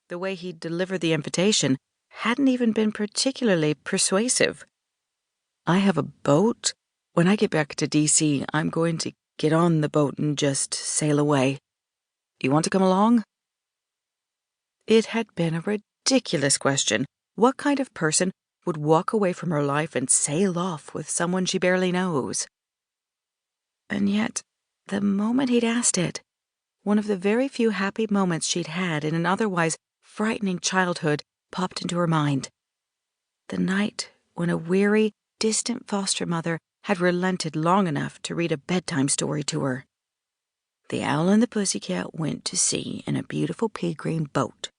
The way he delivered the invitation hadn't even been particularly persuasive. "I have a boat. When I get back to D.C., I'm going to get on the boat and just sail away. You want to come along?" It had been a ridiculous question. What kind of person would walk away from her life and sail off with someone she barely knows? And yet, the moment he'd asked it, one of the very few happy moments she'd had in an otherwise frightening childhood popped into her mind. The night when a weary, distant foster mother had relented long enough to read a bedtime story to her. The owl and the pussycat went to sea in a beautiful pea-green boat.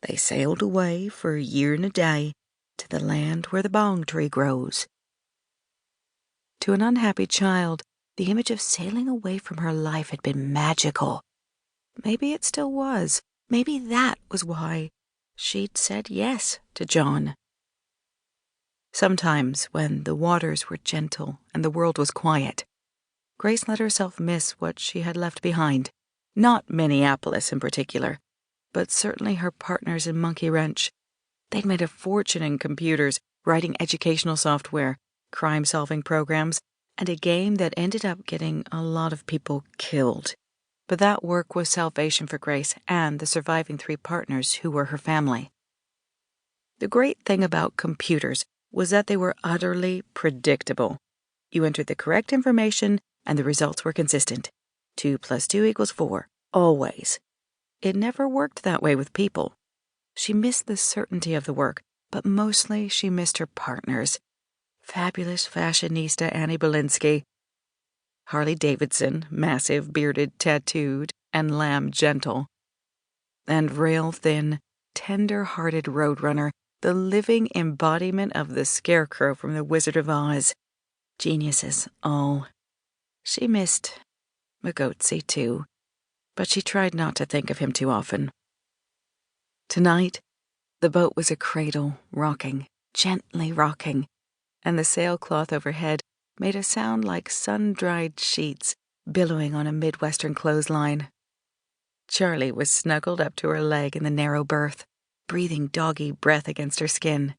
They sailed away for a year and a day to the land where the bong tree grows. To an unhappy child, the image of sailing away from her life had been magical. Maybe it still was. Maybe that was why she'd said yes to John. Sometimes, when the waters were gentle and the world was quiet, Grace let herself miss what she had left behind. Not Minneapolis in particular, but certainly her partners in Monkey Wrench. They'd made a fortune in computers, writing educational software, crime-solving programs, and a game that ended up getting a lot of people killed. But that work was salvation for Grace and the surviving 3 partners who were her family. The great thing about computers was that they were utterly predictable. You entered the correct information, and the results were consistent. 2 + 2 = 4, always. It never worked that way with people. She missed the certainty of the work, but mostly she missed her partners. Fabulous fashionista Annie Belinsky, Harley Davidson, massive, bearded, tattooed, and lamb gentle, and rail-thin, tender-hearted Roadrunner, the living embodiment of the Scarecrow from The Wizard of Oz. Geniuses, all. She missed Magozzi, too, but she tried not to think of him too often. Tonight, the boat was a cradle, rocking, gently rocking, and the sailcloth overhead made a sound like sun-dried sheets billowing on a Midwestern clothesline. Charlie was snuggled up to her leg in the narrow berth, breathing doggy breath against her skin,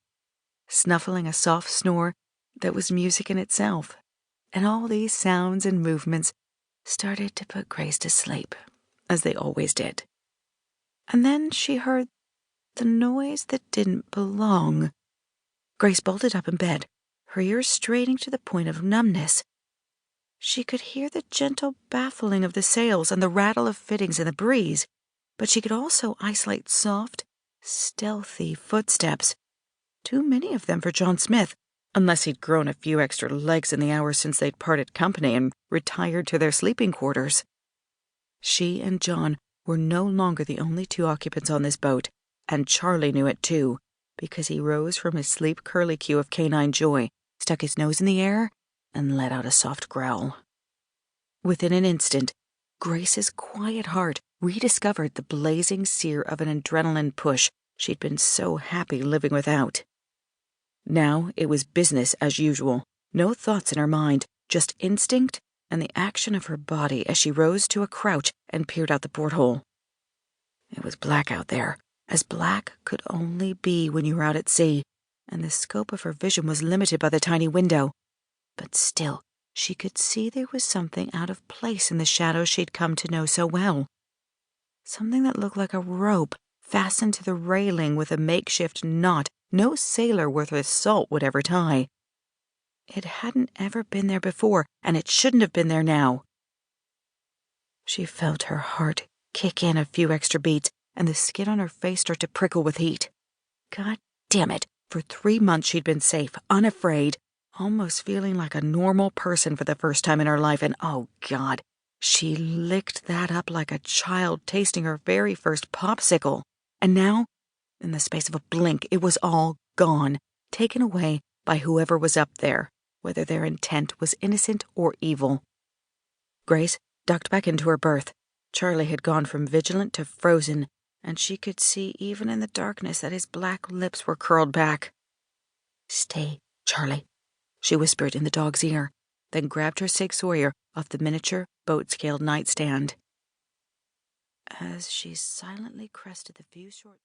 snuffling a soft snore that was music in itself, and all these sounds and movements started to put Grace to sleep, as they always did. And then she heard the noise that didn't belong. Grace bolted up in bed, her ears straining to the point of numbness. She could hear the gentle baffling of the sails and the rattle of fittings in the breeze, but she could also isolate soft, stealthy footsteps. Too many of them for John Smith, unless he'd grown a few extra legs in the hours since they'd parted company and retired to their sleeping quarters. She and John were no longer the only 2 occupants on this boat, and Charlie knew it too, because he rose from his sleep curlicue of canine joy, stuck his nose in the air, and let out a soft growl. Within an instant, Grace's quiet heart rediscovered the blazing sear of an adrenaline push she'd been so happy living without. Now it was business as usual, no thoughts in her mind, just instinct and the action of her body as she rose to a crouch and peered out the porthole. It was black out there, as black could only be when you were out at sea, and the scope of her vision was limited by the tiny window. But still, she could see there was something out of place in the shadows she'd come to know so well. Something that looked like a rope fastened to the railing with a makeshift knot no sailor worth his salt would ever tie. It hadn't ever been there before, and it shouldn't have been there now. She felt her heart kick in a few extra beats, and the skin on her face start to prickle with heat. God damn it, for 3 months she'd been safe, unafraid, almost feeling like a normal person for the first time in her life, and oh God, she licked that up like a child tasting her very first popsicle. And now, in the space of a blink, it was all gone, taken away by whoever was up there, whether their intent was innocent or evil. Grace ducked back into her berth. Charlie had gone from vigilant to frozen, and she could see even in the darkness that his black lips were curled back. "Stay, Charlie," she whispered in the dog's ear, then grabbed her Sig Sauer off the miniature boat-scaled nightstand. As she silently crested the few short